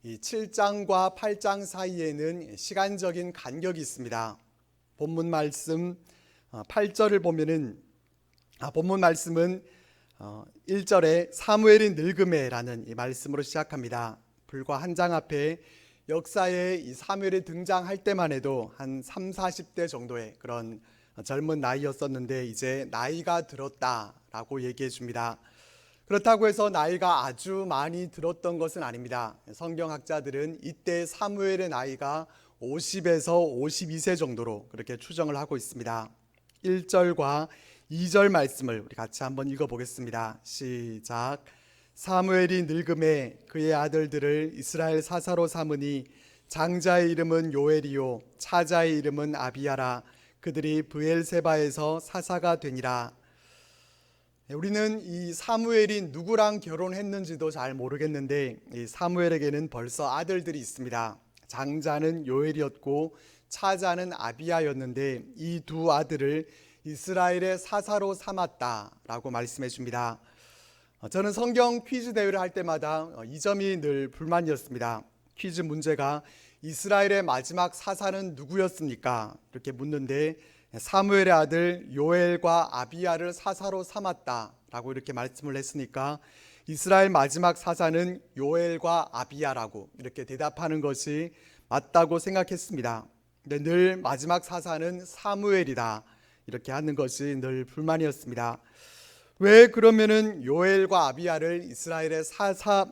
이 7장과 8장 사이에는 시간적인 간격이 있습니다. 본문 말씀 8절을 보면은 본문 말씀은 1절에 사무엘이 늙음에라는 이 말씀으로 시작합니다. 불과 한 장 앞에 역사에 이 사무엘이 등장할 때만 해도 한 3, 40대 정도의 그런 젊은 나이였었는데 이제 나이가 들었다라고 얘기해 줍니다. 그렇다고 해서 나이가 아주 많이 들었던 것은 아닙니다. 성경학자들은 이때 사무엘의 나이가 50에서 52세 정도로 그렇게 추정을 하고 있습니다. 1절과 2절 말씀을 우리 같이 한번 읽어보겠습니다. 시작. 사무엘이 늙음에 그의 아들들을 이스라엘 사사로 삼으니 장자의 이름은 요엘이요 차자의 이름은 아비야라. 그들이 브엘세바에서 사사가 되니라. 우리는 이 사무엘이 누구랑 결혼했는지도 잘 모르겠는데 이 사무엘에게는 벌써 아들들이 있습니다. 장자는 요엘이었고 차자는 아비야였는데 이 두 아들을 이스라엘의 사사로 삼았다라고 말씀해 줍니다. 저는 성경 퀴즈 대회를 할 때마다 이 점이 늘 불만이었습니다. 퀴즈 문제가 이스라엘의 마지막 사사는 누구였습니까? 이렇게 묻는데 사무엘의 아들 요엘과 아비야를 사사로 삼았다라고 이렇게 말씀을 했으니까 이스라엘 마지막 사사는 요엘과 아비야라고 이렇게 대답하는 것이 맞다고 생각했습니다. 근데 늘 마지막 사사는 사무엘이다 이렇게 하는 것이 늘 불만이었습니다. 왜 그러면은 요엘과 아비야를 이스라엘의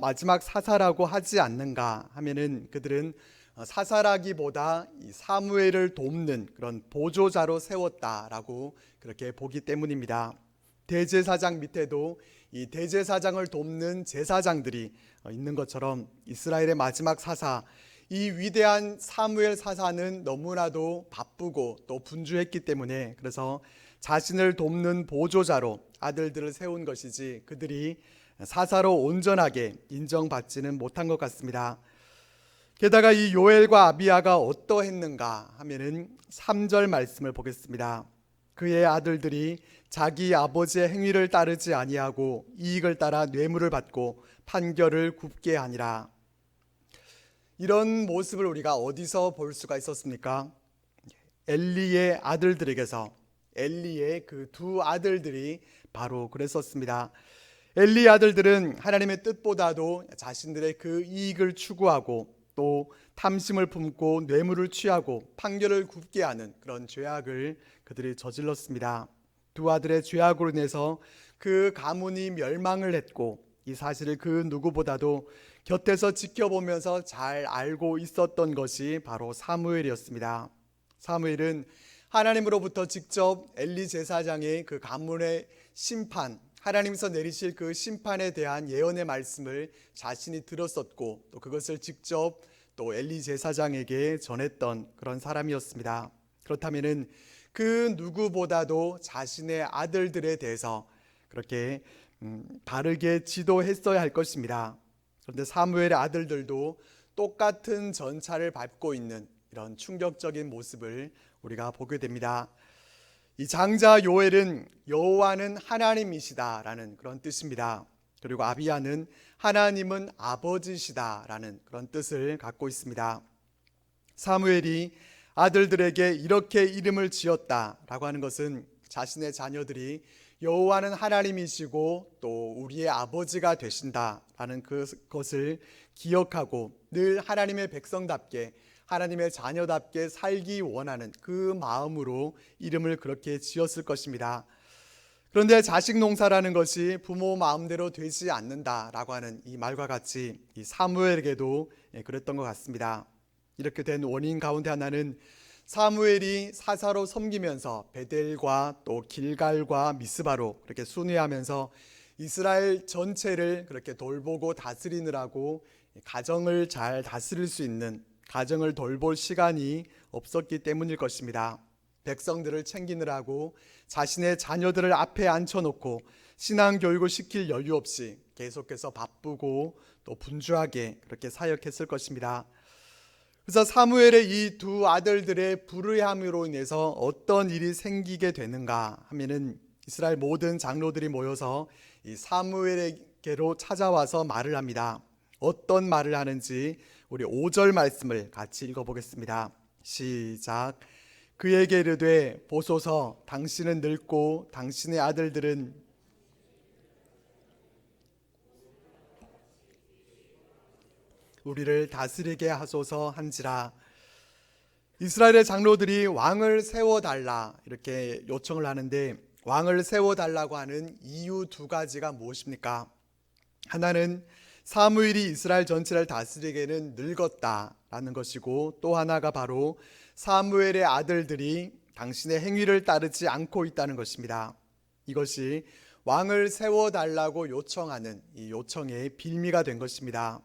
마지막 사사라고 하지 않는가 하면은 그들은 사사라기보다 이 사무엘을 돕는 그런 보조자로 세웠다라고 그렇게 보기 때문입니다. 대제사장 밑에도 이 대제사장을 돕는 제사장들이 있는 것처럼 이스라엘의 마지막 사사, 이 위대한 사무엘 사사는 너무나도 바쁘고 또 분주했기 때문에 그래서 자신을 돕는 보조자로 아들들을 세운 것이지 그들이 사사로 온전하게 인정받지는 못한 것 같습니다. 게다가 이 요엘과 아비야가 어떠했는가 하면은 3절 말씀을 보겠습니다. 그의 아들들이 자기 아버지의 행위를 따르지 아니하고 이익을 따라 뇌물을 받고 판결을 굽게 하니라. 이런 모습을 우리가 어디서 볼 수가 있었습니까? 엘리의 아들들에게서 엘리의 그 두 아들들이 바로 그랬었습니다. 엘리의 아들들은 하나님의 뜻보다도 자신들의 그 이익을 추구하고 또 탐심을 품고 뇌물을 취하고 판결을 굽게 하는 그런 죄악을 그들이 저질렀습니다. 두 아들의 죄악으로 인해서 그 가문이 멸망을 했고 이 사실을 그 누구보다도 곁에서 지켜보면서 잘 알고 있었던 것이 바로 사무엘이었습니다. 사무엘은 하나님으로부터 직접 엘리 제사장의 그 가문의 심판, 하나님께서 내리실 그 심판에 대한 예언의 말씀을 자신이 들었었고 또 그것을 직접 또 엘리 제사장에게 전했던 그런 사람이었습니다. 그렇다면은 그 누구보다도 자신의 아들들에 대해서 그렇게 바르게 지도했어야 할 것입니다. 그런데 사무엘의 아들들도 똑같은 전차를 밟고 있는 이런 충격적인 모습을 우리가 보게 됩니다. 이 장자 요엘은 여호와는 하나님이시다라는 그런 뜻입니다. 그리고 아비야는 하나님은 아버지시다라는 그런 뜻을 갖고 있습니다. 사무엘이 아들들에게 이렇게 이름을 지었다라고 하는 것은 자신의 자녀들이 여호와는 하나님이시고 또 우리의 아버지가 되신다라는 그것을 기억하고 늘 하나님의 백성답게 하나님의 자녀답게 살기 원하는 그 마음으로 이름을 그렇게 지었을 것입니다. 그런데 자식 농사라는 것이 부모 마음대로 되지 않는다라고 하는 이 말과 같이 이 사무엘에게도 그랬던 것 같습니다. 이렇게 된 원인 가운데 하나는 사무엘이 사사로 섬기면서 베델과 또 길갈과 미스바로 그렇게 순회하면서 이스라엘 전체를 그렇게 돌보고 다스리느라고 가정을 잘 다스릴 수 있는 가정을 돌볼 시간이 없었기 때문일 것입니다. 백성들을 챙기느라고 자신의 자녀들을 앞에 앉혀놓고 신앙 교육을 시킬 여유 없이 계속해서 바쁘고 또 분주하게 그렇게 사역했을 것입니다. 그래서 사무엘의 이 두 아들들의 불의함으로 인해서 어떤 일이 생기게 되는가 하면은 이스라엘 모든 장로들이 모여서 이 사무엘에게로 찾아와서 말을 합니다. 어떤 말을 하는지 우리 5절 말씀을 같이 읽어보겠습니다. 시작. 그에게 이르되 보소서 당신은 늙고 당신의 아들들은 우리를 다스리게 하소서 한지라. 이스라엘의 장로들이 왕을 세워달라 이렇게 요청을 하는데, 왕을 세워달라고 하는 이유 두 가지가 무엇입니까? 하나는 사무엘이 이스라엘 전체를 다스리기에는 늙었다라는 것이고, 또 하나가 바로 사무엘의 아들들이 당신의 행위를 따르지 않고 있다는 것입니다. 이것이 왕을 세워달라고 요청하는 이 요청의 빌미가 된 것입니다.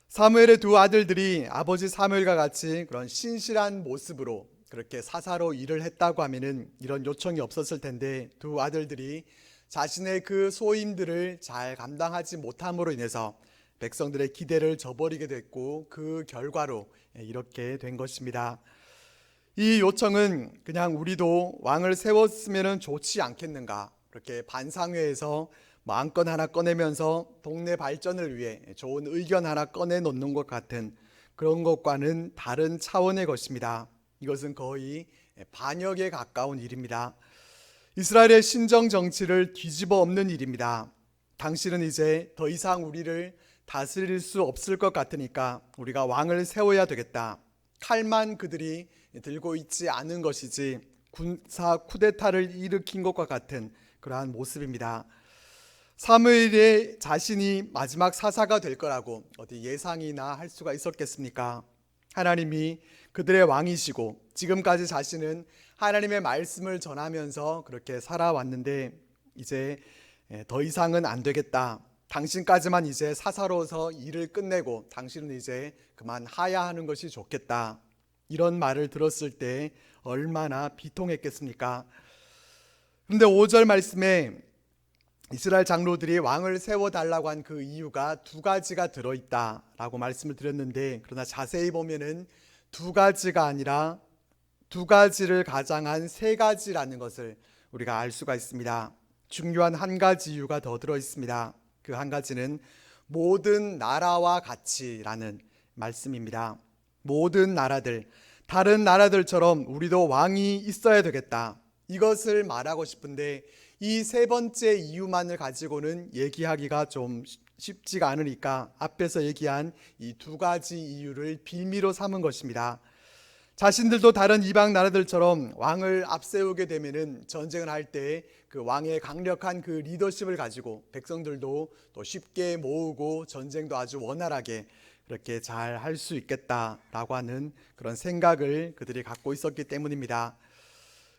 사무엘의 두 아들들이 아버지 사무엘과 같이 그런 신실한 모습으로 그렇게 사사로 일을 했다고 하면은 이런 요청이 없었을 텐데, 두 아들들이 자신의 그 소임들을 잘 감당하지 못함으로 인해서 백성들의 기대를 저버리게 됐고, 그 결과로 이렇게 된 것입니다. 이 요청은 그냥 우리도 왕을 세웠으면 좋지 않겠는가, 그렇게 반상회에서 안건 하나 꺼내면서 동네 발전을 위해 좋은 의견 하나 꺼내놓는 것 같은 그런 것과는 다른 차원의 것입니다. 이것은 거의 반역에 가까운 일입니다. 이스라엘의 신정 정치를 뒤집어 엎는 일입니다. 당신은 이제 더 이상 우리를 다스릴 수 없을 것 같으니까 우리가 왕을 세워야 되겠다. 칼만 그들이 들고 있지 않은 것이지 군사 쿠데타를 일으킨 것과 같은 그러한 모습입니다. 사무엘의 자신이 마지막 사사가 될 거라고 어디 예상이나 할 수가 있었겠습니까? 하나님이 그들의 왕이시고 지금까지 자신은 하나님의 말씀을 전하면서 그렇게 살아왔는데, 이제 더 이상은 안 되겠다. 당신까지만 이제 사사로서 일을 끝내고 당신은 이제 그만 하야하는 것이 좋겠다. 이런 말을 들었을 때 얼마나 비통했겠습니까? 그런데 5절 말씀에 이스라엘 장로들이 왕을 세워달라고 한 그 이유가 두 가지가 들어있다라고 말씀을 드렸는데, 그러나 자세히 보면은 두 가지가 아니라 두 가지를 가장한 세 가지라는 것을 우리가 알 수가 있습니다. 중요한 한 가지 이유가 더 들어있습니다. 그 한 가지는 모든 나라와 같이라는 말씀입니다. 모든 나라들, 다른 나라들처럼 우리도 왕이 있어야 되겠다, 이것을 말하고 싶은데, 이 세 번째 이유만을 가지고는 얘기하기가 좀 쉽지가 않으니까 앞에서 얘기한 이 두 가지 이유를 빌미로 삼은 것입니다. 자신들도 다른 이방 나라들처럼 왕을 앞세우게 되면은 전쟁을 할 때 그 왕의 강력한 그 리더십을 가지고 백성들도 또 쉽게 모으고 전쟁도 아주 원활하게 그렇게 잘 할 수 있겠다라고 하는 그런 생각을 그들이 갖고 있었기 때문입니다.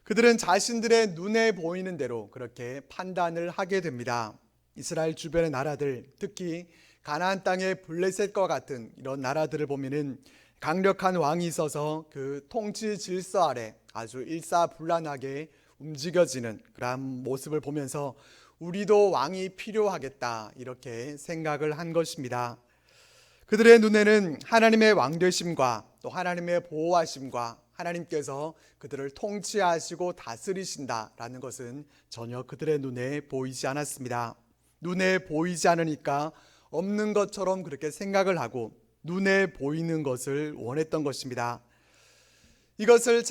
그들은 자신들의 눈에 보이는 대로 그렇게 판단을 하게 됩니다. 이스라엘 주변의 나라들, 특히 가나안 땅의 블레셋과 같은 이런 나라들을 보면은 강력한 왕이 있어서 그 통치 질서 아래 아주 일사불란하게 움직여지는 그런 모습을 보면서 우리도 왕이 필요하겠다, 이렇게 생각을 한 것입니다. 그들의 눈에는 하나님의 왕되심과 또 하나님의 보호하심과 하나님께서 그들을 통치하시고 다스리신다라는 것은 전혀 그들의 눈에 보이지 않았습니다. 눈에 보이지 않으니까 없는 것처럼 그렇게 생각을 하고 눈에 보이는 것을 원했던 것입니다. 이것을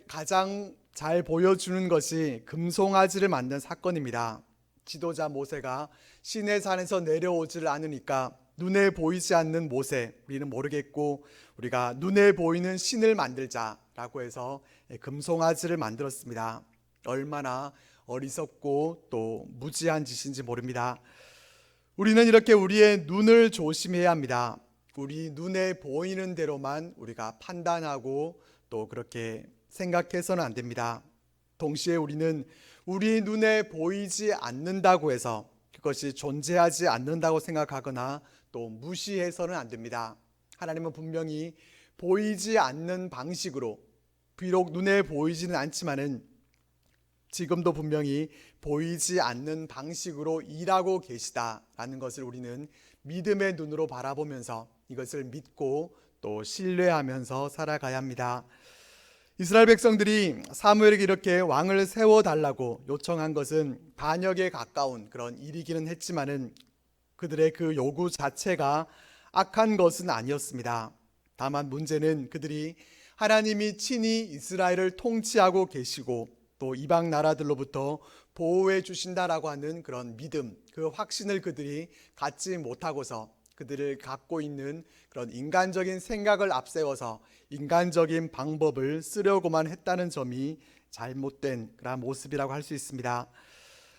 가장 잘 보여주는 것이 금송아지를 만든 사건입니다. 지도자 모세가 시내산에서 내려오지를 않으니까 눈에 보이지 않는 모세, 우리는 모르겠고 우리가 눈에 보이는 신을 만들자라고 해서 금송아지를 만들었습니다. 얼마나 어리석고 또 무지한 짓인지 모릅니다. 우리는 이렇게 우리의 눈을 조심해야 합니다. 우리 눈에 보이는 대로만 우리가 판단하고 또 그렇게 생각해서는 안 됩니다. 동시에 우리는 우리 눈에 보이지 않는다고 해서 그것이 존재하지 않는다고 생각하거나 또 무시해서는 안 됩니다. 하나님은 분명히 보이지 않는 방식으로, 비록 눈에 보이지는 않지만은 지금도 분명히 보이지 않는 방식으로 일하고 계시다라는 것을 우리는 믿음의 눈으로 바라보면서 이것을 믿고 또 신뢰하면서 살아가야 합니다. 이스라엘 백성들이 사무엘에게 이렇게 왕을 세워달라고 요청한 것은 반역에 가까운 그런 일이기는 했지만은 그들의 그 요구 자체가 악한 것은 아니었습니다. 다만 문제는 그들이 하나님이 친히 이스라엘을 통치하고 계시고 또 이방 나라들로부터 보호해 주신다라고 하는 그런 믿음, 그 확신을 그들이 갖지 못하고서 그들을 갖고 있는 그런 인간적인 생각을 앞세워서 인간적인 방법을 쓰려고만 했다는 점이 잘못된 그런 모습이라고 할 수 있습니다.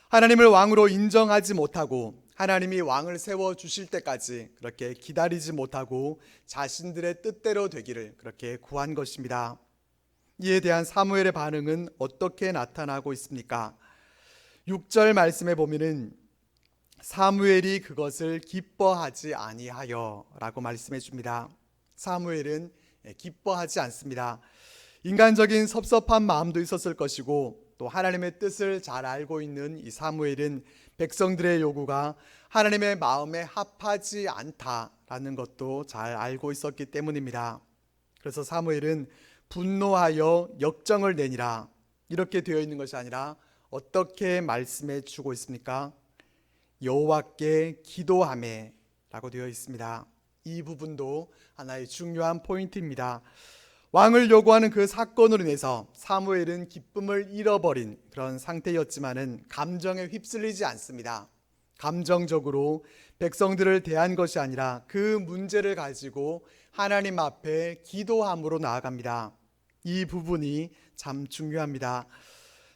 하나님을 왕으로 인정하지 못하고 하나님이 왕을 세워 주실 때까지 그렇게 기다리지 못하고 자신들의 뜻대로 되기를 그렇게 구한 것입니다. 이에 대한 사무엘의 반응은 어떻게 나타나고 있습니까? 6절 말씀에 보면은 사무엘이 그것을 기뻐하지 아니하여 라고 말씀해 줍니다. 사무엘은 기뻐하지 않습니다. 인간적인 섭섭한 마음도 있었을 것이고 또 하나님의 뜻을 잘 알고 있는 이 사무엘은 백성들의 요구가 하나님의 마음에 합하지 않다라는 것도 잘 알고 있었기 때문입니다. 그래서 사무엘은 분노하여 역정을 내니라 이렇게 되어 있는 것이 아니라 어떻게 말씀해 주고 있습니까? 여호와께 기도하매 라고 되어 있습니다. 이 부분도 하나의 중요한 포인트입니다. 왕을 요구하는 그 사건으로 인해서 사무엘은 기쁨을 잃어버린 그런 상태였지만은 감정에 휩쓸리지 않습니다. 감정적으로 백성들을 대한 것이 아니라 그 문제를 가지고 하나님 앞에 기도함으로 나아갑니다. 이 부분이 참 중요합니다.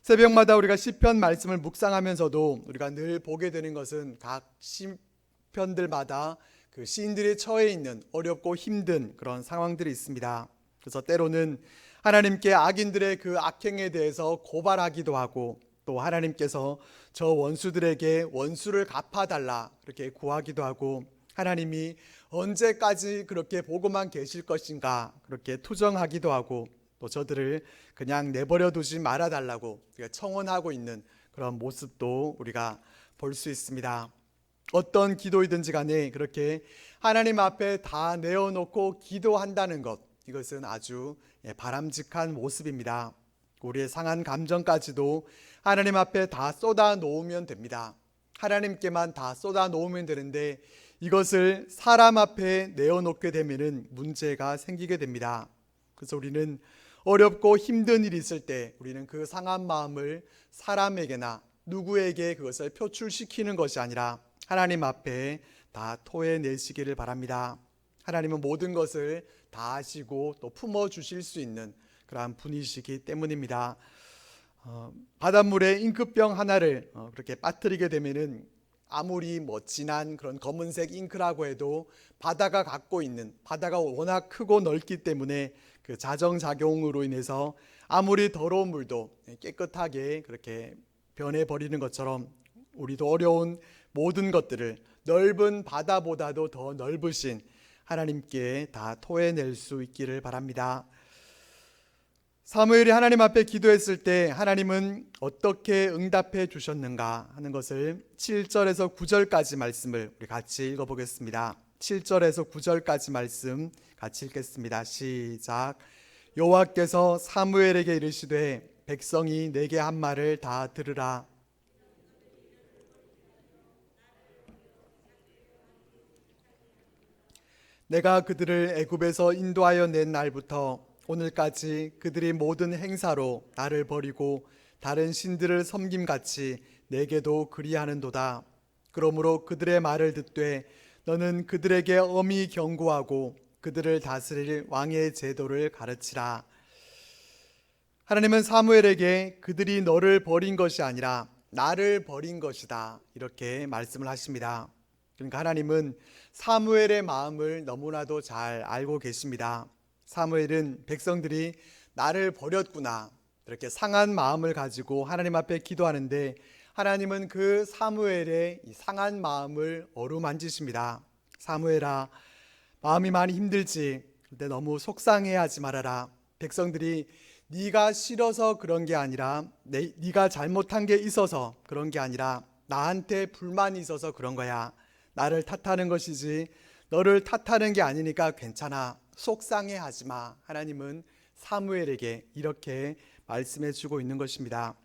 새벽마다 우리가 시편 말씀을 묵상하면서도 우리가 늘 보게 되는 것은 각 시편들마다 그 시인들이 처해 있는 어렵고 힘든 그런 상황들이 있습니다. 그래서 때로는 하나님께 악인들의 그 악행에 대해서 고발하기도 하고 또 하나님께서 저 원수들에게 원수를 갚아달라 그렇게 구하기도 하고 하나님이 언제까지 그렇게 보고만 계실 것인가 그렇게 투정하기도 하고 또 저들을 그냥 내버려 두지 말아달라고 청원하고 있는 그런 모습도 우리가 볼 수 있습니다. 어떤 기도이든지 간에 그렇게 하나님 앞에 다 내어놓고 기도한다는 것, 이것은 아주 바람직한 모습입니다. 우리의 상한 감정까지도 하나님 앞에 다 쏟아 놓으면 됩니다. 하나님께만 다 쏟아 놓으면 되는데 이것을 사람 앞에 내어놓게 되면 문제가 생기게 됩니다. 그래서 우리는 어렵고 힘든 일이 있을 때 우리는 그 상한 마음을 사람에게나 누구에게 그것을 표출시키는 것이 아니라 하나님 앞에 다 토해내시기를 바랍니다. 하나님은 모든 것을 다 아시고 또 품어주실 수 있는 그러한 분이시기 때문입니다. 바닷물에 잉크병 하나를 그렇게 빠뜨리게 되면은 아무리 진한 그런 검은색 잉크라고 해도 바다가 갖고 있는 바다가 워낙 크고 넓기 때문에 그 자정작용으로 인해서 아무리 더러운 물도 깨끗하게 그렇게 변해버리는 것처럼 우리도 어려운 모든 것들을 넓은 바다보다도 더 넓으신 하나님께 다 토해낼 수 있기를 바랍니다. 사무엘이 하나님 앞에 기도했을 때 하나님은 어떻게 응답해 주셨는가 하는 것을 7절에서 9절까지 말씀을 우리 같이 읽어보겠습니다. 7절에서 9절까지 말씀 같이 읽겠습니다. 시작. 여호와께서 사무엘에게 이르시되 백성이 내게 한 말을 다 들으라. 내가 그들을 애굽에서 인도하여 낸 날부터 오늘까지 그들이 모든 행사로 나를 버리고 다른 신들을 섬김같이 내게도 그리하는도다. 그러므로 그들의 말을 듣되 너는 그들에게 엄히 경고하고 그들을 다스릴 왕의 제도를 가르치라. 하나님은 사무엘에게 그들이 너를 버린 것이 아니라 나를 버린 것이다 이렇게 말씀을 하십니다. 그러니까 하나님은 사무엘의 마음을 너무나도 잘 알고 계십니다. 사무엘은 백성들이 나를 버렸구나 이렇게 상한 마음을 가지고 하나님 앞에 기도하는데 하나님은 그 사무엘의 이 상한 마음을 어루만지십니다. 사무엘아, 마음이 많이 힘들지. 그런데 너무 속상해하지 말아라. 백성들이 네가 싫어서 그런 게 아니라 네가 잘못한 게 있어서 그런 게 아니라 나한테 불만이 있어서 그런 거야. 나를 탓하는 것이지 너를 탓하는 게 아니니까 괜찮아. 속상해하지 마. 하나님은 사무엘에게 이렇게 말씀해 주고 있는 것입니다.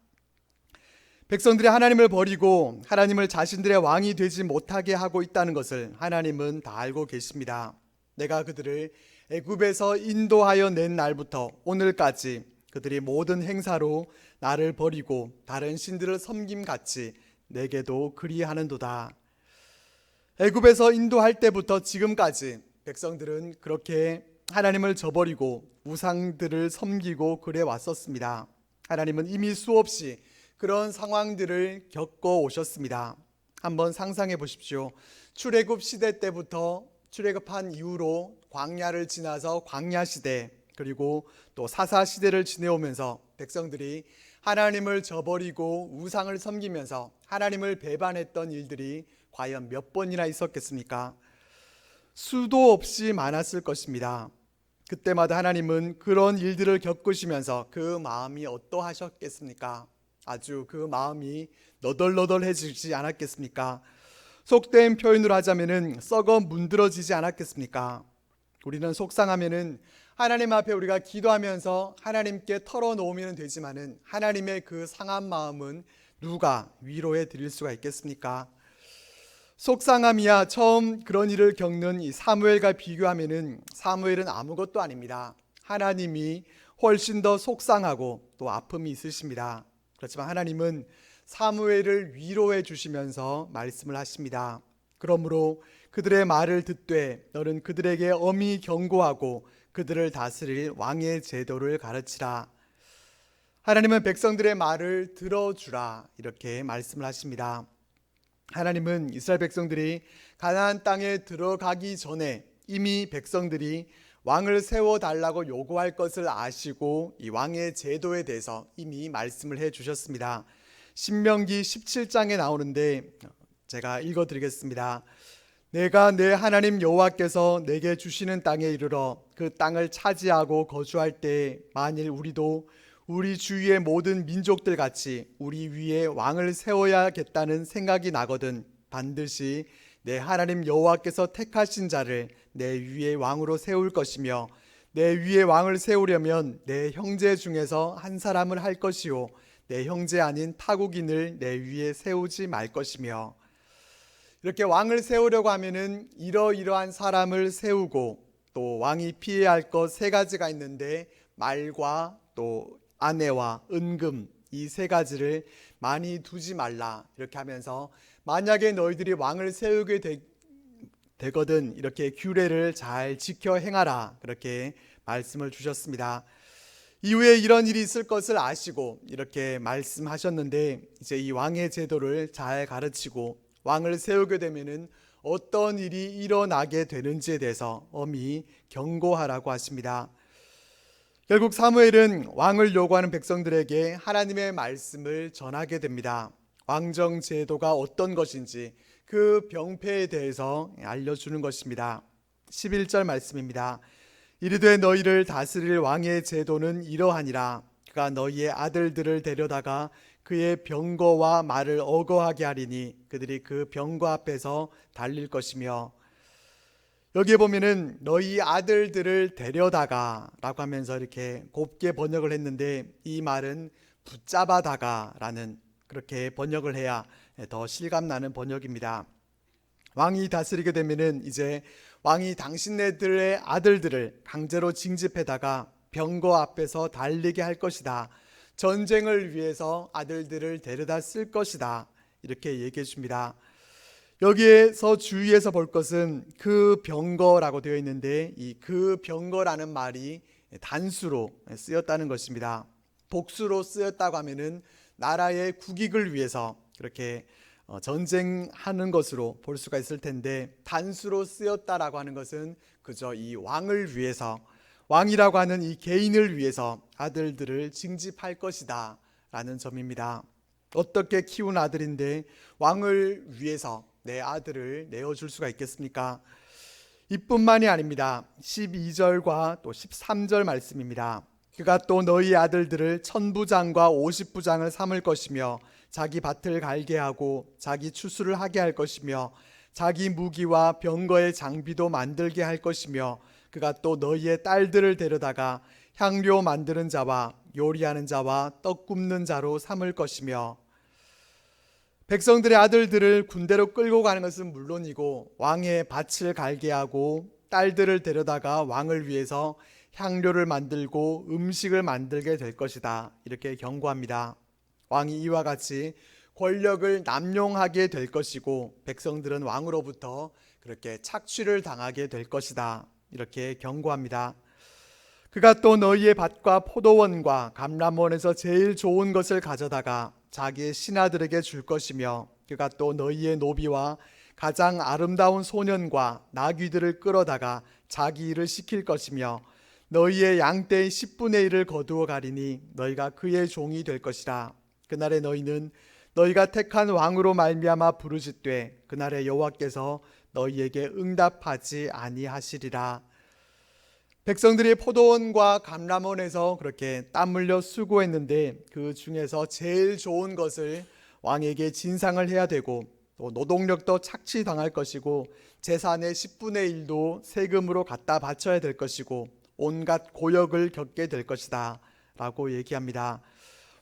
백성들이 하나님을 버리고 하나님을 자신들의 왕이 되지 못하게 하고 있다는 것을 하나님은 다 알고 계십니다. 내가 그들을 애굽에서 인도하여 낸 날부터 오늘까지 그들이 모든 행사로 나를 버리고 다른 신들을 섬김같이 내게도 그리하는도다. 애굽에서 인도할 때부터 지금까지 백성들은 그렇게 하나님을 저버리고 우상들을 섬기고 그래 왔었습니다. 하나님은 이미 수없이 그런 상황들을 겪어 오셨습니다. 한번 상상해 보십시오. 출애굽 시대 때부터 출애굽한 이후로 광야를 지나서 광야 시대, 그리고 또 사사 시대를 지내오면서 백성들이 하나님을 저버리고 우상을 섬기면서 하나님을 배반했던 일들이 과연 몇 번이나 있었겠습니까? 수도 없이 많았을 것입니다. 그때마다 하나님은 그런 일들을 겪으시면서 그 마음이 어떠하셨겠습니까? 아주 그 마음이 너덜너덜해지지 않았겠습니까? 속된 표현으로 하자면은 썩어 문드러지지 않았겠습니까? 우리는 속상하면은 하나님 앞에 우리가 기도하면서 하나님께 털어놓으면 되지만은 하나님의 그 상한 마음은 누가 위로해 드릴 수가 있겠습니까? 속상함이야 처음 그런 일을 겪는 이 사무엘과 비교하면은 사무엘은 아무것도 아닙니다. 하나님이 훨씬 더 속상하고 또 아픔이 있으십니다. 그렇지만 하나님은 사무엘을 위로해 주시면서 말씀을 하십니다. 그러므로 그들의 말을 듣되 너는 그들에게 엄히 경고하고 그들을 다스릴 왕의 제도를 가르치라. 하나님은 백성들의 말을 들어주라 이렇게 말씀을 하십니다. 하나님은 이스라엘 백성들이 가나안 땅에 들어가기 전에 이미 백성들이 왕을 세워달라고 요구할 것을 아시고 이 왕의 제도에 대해서 이미 말씀을 해 주셨습니다. 신명기 17장에 나오는데 제가 읽어드리겠습니다. 내가 내 하나님 여호와께서 내게 주시는 땅에 이르러 그 땅을 차지하고 거주할 때 만일 우리도 우리 주위의 모든 민족들 같이 우리 위에 왕을 세워야겠다는 생각이 나거든 반드시 내 하나님 여호와께서 택하신 자를 내 위에 왕으로 세울 것이며 내 위에 왕을 세우려면 내 형제 중에서 한 사람을 할 것이요 내 형제 아닌 타국인을 내 위에 세우지 말 것이며. 이렇게 왕을 세우려고 하면은 이러이러한 사람을 세우고 또 왕이 피해야 할 것 세 가지가 있는데 말과 또 아내와 은금 이 세 가지를 많이 두지 말라 이렇게 하면서 만약에 너희들이 왕을 세우게 되거든 이렇게 규례를 잘 지켜 행하라 그렇게 말씀을 주셨습니다. 이후에 이런 일이 있을 것을 아시고 이렇게 말씀하셨는데 이제 이 왕의 제도를 잘 가르치고 왕을 세우게 되면은 어떤 일이 일어나게 되는지에 대해서 엄히 경고하라고 하십니다. 결국 사무엘은 왕을 요구하는 백성들에게 하나님의 말씀을 전하게 됩니다. 왕정 제도가 어떤 것인지 그 병폐에 대해서 알려주는 것입니다. 11절 말씀입니다. 이르되 너희를 다스릴 왕의 제도는 이러하니라. 그가 너희의 아들들을 데려다가 그의 병거와 말을 어거하게 하리니 그들이 그 병거 앞에서 달릴 것이며. 여기에 보면은 너희 아들들을 데려다가 라고 하면서 이렇게 곱게 번역을 했는데 이 말은 붙잡아다가 라는 그렇게 번역을 해야 더 실감나는 번역입니다. 왕이 다스리게 되면은 이제 왕이 당신네들의 아들들을 강제로 징집해다가 병거 앞에서 달리게 할 것이다. 전쟁을 위해서 아들들을 데려다 쓸 것이다. 이렇게 얘기해 줍니다. 여기에서 주의해서 볼 것은 그 병거라고 되어 있는데 이 그 병거라는 말이 단수로 쓰였다는 것입니다. 복수로 쓰였다고 하면은 나라의 국익을 위해서 그렇게 전쟁하는 것으로 볼 수가 있을 텐데 단수로 쓰였다라고 하는 것은 그저 이 왕을 위해서 왕이라고 하는 이 개인을 위해서 아들들을 징집할 것이다 라는 점입니다. 어떻게 키운 아들인데 왕을 위해서 내 아들을 내어줄 수가 있겠습니까? 이뿐만이 아닙니다. 12절과 또 13절 말씀입니다. 그가 또 너희 아들들을 1000부장과 50부장을 삼을 것이며 자기 밭을 갈게 하고 자기 추수를 하게 할 것이며 자기 무기와 병거의 장비도 만들게 할 것이며 그가 또 너희의 딸들을 데려다가 향료 만드는 자와 요리하는 자와 떡 굽는 자로 삼을 것이며. 백성들의 아들들을 군대로 끌고 가는 것은 물론이고 왕의 밭을 갈게 하고 딸들을 데려다가 왕을 위해서 향료를 만들고 음식을 만들게 될 것이다. 이렇게 경고합니다. 왕이 이와 같이 권력을 남용하게 될 것이고 백성들은 왕으로부터 그렇게 착취를 당하게 될 것이다. 이렇게 경고합니다. 그가 또 너희의 밭과 포도원과 감람원에서 제일 좋은 것을 가져다가 자기의 신하들에게 줄 것이며 그가 또 너희의 노비와 가장 아름다운 소년과 나귀들을 끌어다가 자기 일을 시킬 것이며 너희의 양떼의 10분의 1을 거두어 가리니 너희가 그의 종이 될 것이라. 그날에 너희는 너희가 택한 왕으로 말미암아 부르짖되 그날에 여호와께서 너희에게 응답하지 아니하시리라. 백성들이 포도원과 감람원에서 그렇게 땀 흘려 수고했는데 그 중에서 제일 좋은 것을 왕에게 진상을 해야 되고 또 노동력도 착취당할 것이고 재산의 10분의 1도 세금으로 갖다 바쳐야 될 것이고 온갖 고역을 겪게 될 것이다 라고 얘기합니다.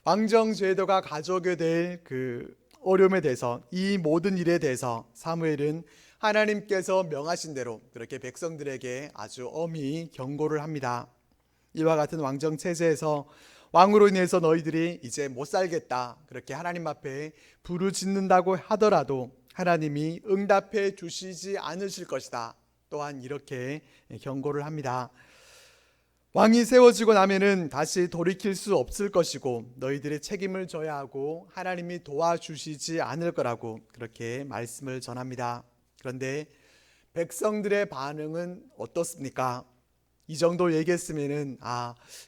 왕정 제도가 가져오게 될 그 어려움에 대해서, 이 모든 일에 대해서 사무엘은 하나님께서 명하신 대로 그렇게 백성들에게 아주 엄히 경고를 합니다. 이와 같은 왕정 체제에서 왕으로 인해서 너희들이 이제 못 살겠다 그렇게 하나님 앞에 부르짖는다고 하더라도 하나님이 응답해 주시지 않으실 것이다. 또한 이렇게 경고를 합니다. 왕이 세워지고 나면은 다시 돌이킬 수 없을 것이고 너희들의 책임을 져야 하고 하나님이 도와주시지 않을 거라고 그렇게 말씀을 전합니다. 그런데 백성들의 반응은 어떻습니까? 이 정도 얘기했으면은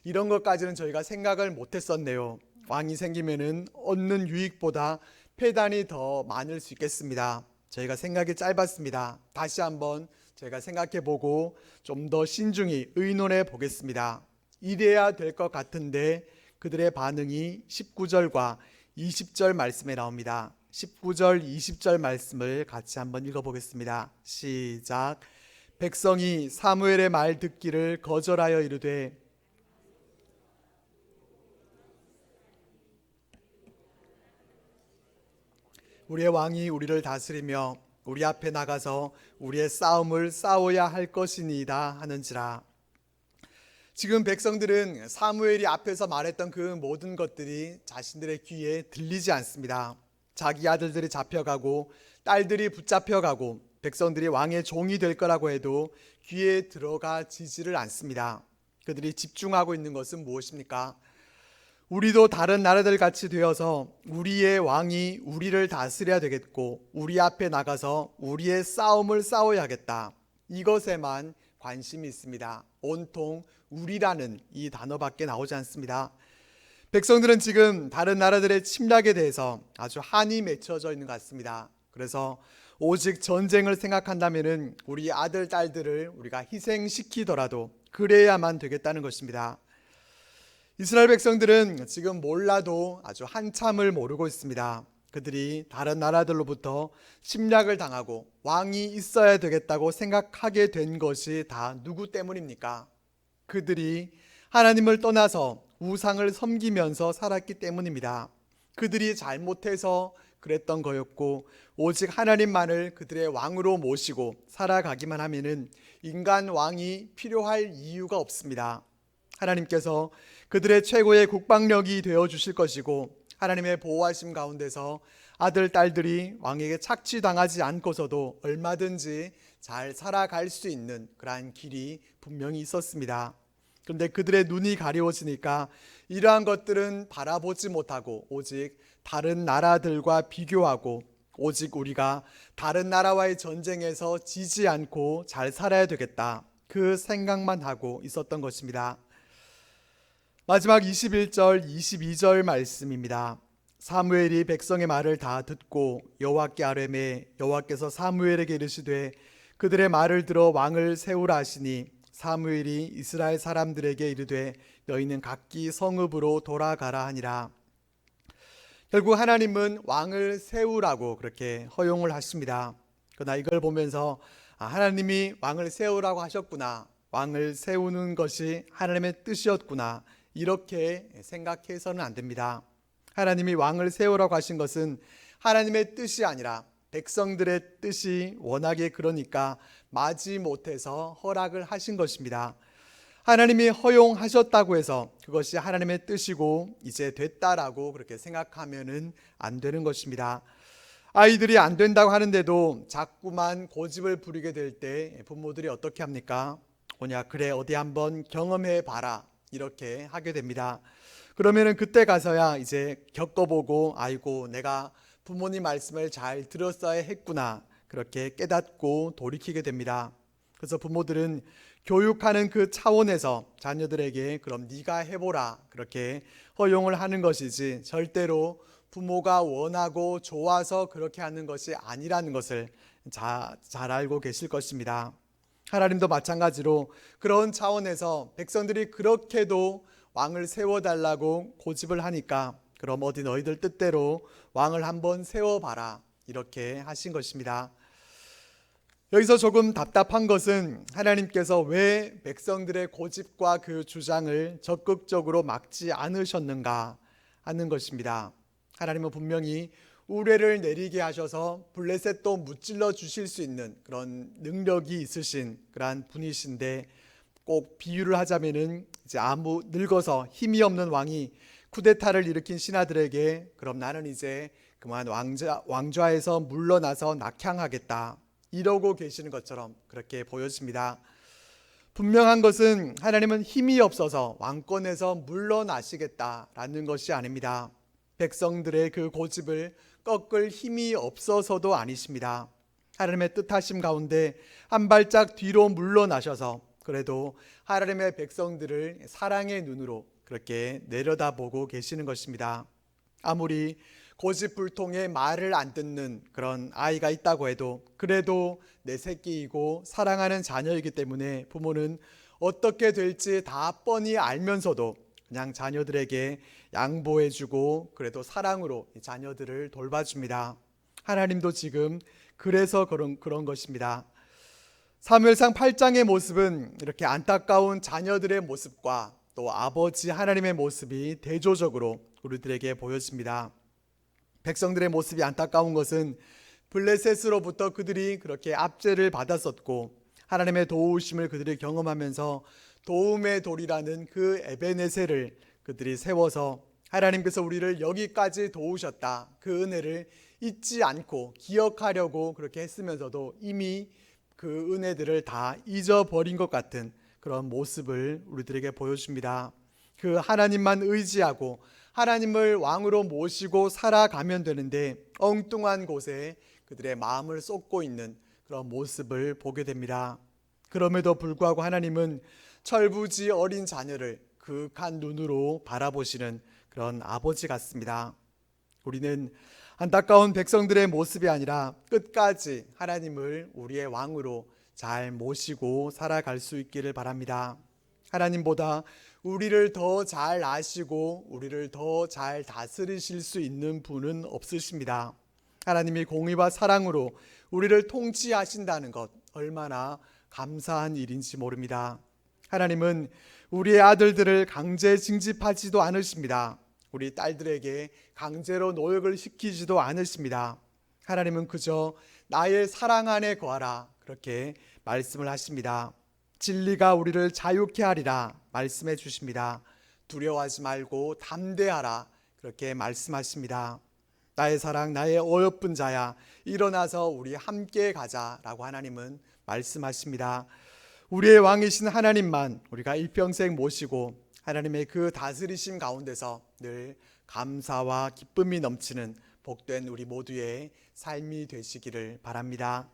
이런 것까지는 저희가 생각을 못했었네요. 왕이 생기면은 얻는 유익보다 폐단이 더 많을 수 있겠습니다. 저희가 생각이 짧았습니다. 다시 한번 저희가 생각해보고 좀 더 신중히 의논해 보겠습니다. 이래야 될 것 같은데 그들의 반응이 19절과 20절 말씀에 나옵니다. 19절, 20절 말씀을 같이 한번 읽어보겠습니다. 시작. 백성이 사무엘의 말 듣기를 거절하여 이르되 우리의 왕이 우리를 다스리며 우리 앞에 나가서 우리의 싸움을 싸워야 할 것이니이다 하는지라. 지금 백성들은 사무엘이 앞에서 말했던 그 모든 것들이 자신들의 귀에 들리지 않습니다. 자기 아들들이 잡혀가고 딸들이 붙잡혀가고 백성들이 왕의 종이 될 거라고 해도 귀에 들어가지지를 않습니다. 그들이 집중하고 있는 것은 무엇입니까? 우리도 다른 나라들 같이 되어서 우리의 왕이 우리를 다스려야 되겠고 우리 앞에 나가서 우리의 싸움을 싸워야겠다. 이것에만 관심이 있습니다. 온통 우리라는 이 단어밖에 나오지 않습니다. 백성들은 지금 다른 나라들의 침략에 대해서 아주 한이 맺혀져 있는 것 같습니다. 그래서 오직 전쟁을 생각한다면 우리 아들, 딸들을 우리가 희생시키더라도 그래야만 되겠다는 것입니다. 이스라엘 백성들은 지금 몰라도 아주 한참을 모르고 있습니다. 그들이 다른 나라들로부터 침략을 당하고 왕이 있어야 되겠다고 생각하게 된 것이 다 누구 때문입니까? 그들이 하나님을 떠나서 우상을 섬기면서 살았기 때문입니다. 그들이 잘못해서 그랬던 거였고 오직 하나님만을 그들의 왕으로 모시고 살아가기만 하면은 인간 왕이 필요할 이유가 없습니다. 하나님께서 그들의 최고의 국방력이 되어 주실 것이고 하나님의 보호하심 가운데서 아들, 딸들이 왕에게 착취당하지 않고서도 얼마든지 잘 살아갈 수 있는 그러한 길이 분명히 있었습니다. 그런데 그들의 눈이 가려워지니까 이러한 것들은 바라보지 못하고 오직 다른 나라들과 비교하고 오직 우리가 다른 나라와의 전쟁에서 지지 않고 잘 살아야 되겠다, 그 생각만 하고 있었던 것입니다. 마지막 21절, 22절 말씀입니다. 사무엘이 백성의 말을 다 듣고 여호와께 아뢰매 여호와께서 사무엘에게 이르시되 그들의 말을 들어 왕을 세우라 하시니 사무엘이 이스라엘 사람들에게 이르되 너희는 각기 성읍으로 돌아가라 하니라. 결국 하나님은 왕을 세우라고 그렇게 허용을 하십니다. 그러나 이걸 보면서 하나님이 왕을 세우라고 하셨구나, 왕을 세우는 것이 하나님의 뜻이었구나, 이렇게 생각해서는 안 됩니다. 하나님이 왕을 세우라고 하신 것은 하나님의 뜻이 아니라 백성들의 뜻이 워낙에 그러니까 마지못해서 허락을 하신 것입니다. 하나님이 허용하셨다고 해서 그것이 하나님의 뜻이고 이제 됐다라고 그렇게 생각하면은 안 되는 것입니다. 아이들이 안 된다고 하는데도 자꾸만 고집을 부리게 될 때 부모들이 어떻게 합니까? 뭐냐, 그래 어디 한번 경험해 봐라, 이렇게 하게 됩니다. 그러면은 그때 가서야 이제 겪어보고, 아이고 내가 부모님 말씀을 잘 들었어야 했구나, 그렇게 깨닫고 돌이키게 됩니다. 그래서 부모들은 교육하는 그 차원에서 자녀들에게 그럼 네가 해보라, 그렇게 허용을 하는 것이지 절대로 부모가 원하고 좋아서 그렇게 하는 것이 아니라는 것을 잘 알고 계실 것입니다. 하나님도 마찬가지로 그런 차원에서 백성들이 그렇게도 왕을 세워달라고 고집을 하니까 그럼 어디 너희들 뜻대로 왕을 한번 세워봐라, 이렇게 하신 것입니다. 여기서 조금 답답한 것은 하나님께서 왜 백성들의 고집과 그 주장을 적극적으로 막지 않으셨는가 하는 것입니다. 하나님은 분명히 우레를 내리게 하셔서 블레셋도 무찔러 주실 수 있는 그런 능력이 있으신 그러한 분이신데, 꼭 비유를 하자면은 이제 아무 늙어서 힘이 없는 왕이 쿠데타를 일으킨 신하들에게 그럼 나는 이제 그만 왕좌에서 물러나서 낙향하겠다, 이러고 계시는 것처럼 그렇게 보여집니다. 분명한 것은 하나님은 힘이 없어서 왕권에서 물러나시겠다라는 것이 아닙니다. 백성들의 그 고집을 꺾을 힘이 없어서도 아니십니다. 하나님의 뜻하심 가운데 한 발짝 뒤로 물러나셔서 그래도 하나님의 백성들을 사랑의 눈으로 그렇게 내려다보고 계시는 것입니다. 아무리 고집불통에 말을 안 듣는 그런 아이가 있다고 해도 그래도 내 새끼이고 사랑하는 자녀이기 때문에 부모는 어떻게 될지 다 뻔히 알면서도 그냥 자녀들에게 양보해주고 그래도 사랑으로 자녀들을 돌봐줍니다. 하나님도 지금 그래서 그런 것입니다. 사무엘상 8장의 모습은 이렇게 안타까운 자녀들의 모습과 또 아버지 하나님의 모습이 대조적으로 우리들에게 보여집니다. 백성들의 모습이 안타까운 것은 블레셋으로부터 그들이 그렇게 압제를 받았었고 하나님의 도우심을 그들이 경험하면서 도움의 돌이라는 그 에베네셀을 그들이 세워서 하나님께서 우리를 여기까지 도우셨다, 그 은혜를 잊지 않고 기억하려고 그렇게 했으면서도 이미 그 은혜들을 다 잊어버린 것 같은 그런 모습을 우리들에게 보여줍니다. 그 하나님만 의지하고 하나님을 왕으로 모시고 살아가면 되는데 엉뚱한 곳에 그들의 마음을 쏟고 있는 그런 모습을 보게 됩니다. 그럼에도 불구하고 하나님은 철부지 어린 자녀를 그윽한 눈으로 바라보시는 그런 아버지 같습니다. 우리는 안타까운 백성들의 모습이 아니라 끝까지 하나님을 우리의 왕으로 잘 모시고 살아갈 수 있기를 바랍니다. 하나님보다 우리를 더 잘 아시고 우리를 더 잘 다스리실 수 있는 분은 없으십니다. 하나님이 공의와 사랑으로 우리를 통치하신다는 것 얼마나 감사한 일인지 모릅니다. 하나님은 우리의 아들들을 강제 징집하지도 않으십니다. 우리 딸들에게 강제로 노역을 시키지도 않으십니다. 하나님은 그저 나의 사랑 안에 거하라, 그렇게 말씀을 하십니다. 진리가 우리를 자유케 하리라 말씀해 주십니다. 두려워하지 말고 담대하라, 그렇게 말씀하십니다. 나의 사랑, 나의 어여쁜 자야, 일어나서 우리 함께 가자라고 하나님은 말씀하십니다. 우리의 왕이신 하나님만 우리가 일평생 모시고 하나님의 그 다스리심 가운데서 늘 감사와 기쁨이 넘치는 복된 우리 모두의 삶이 되시기를 바랍니다.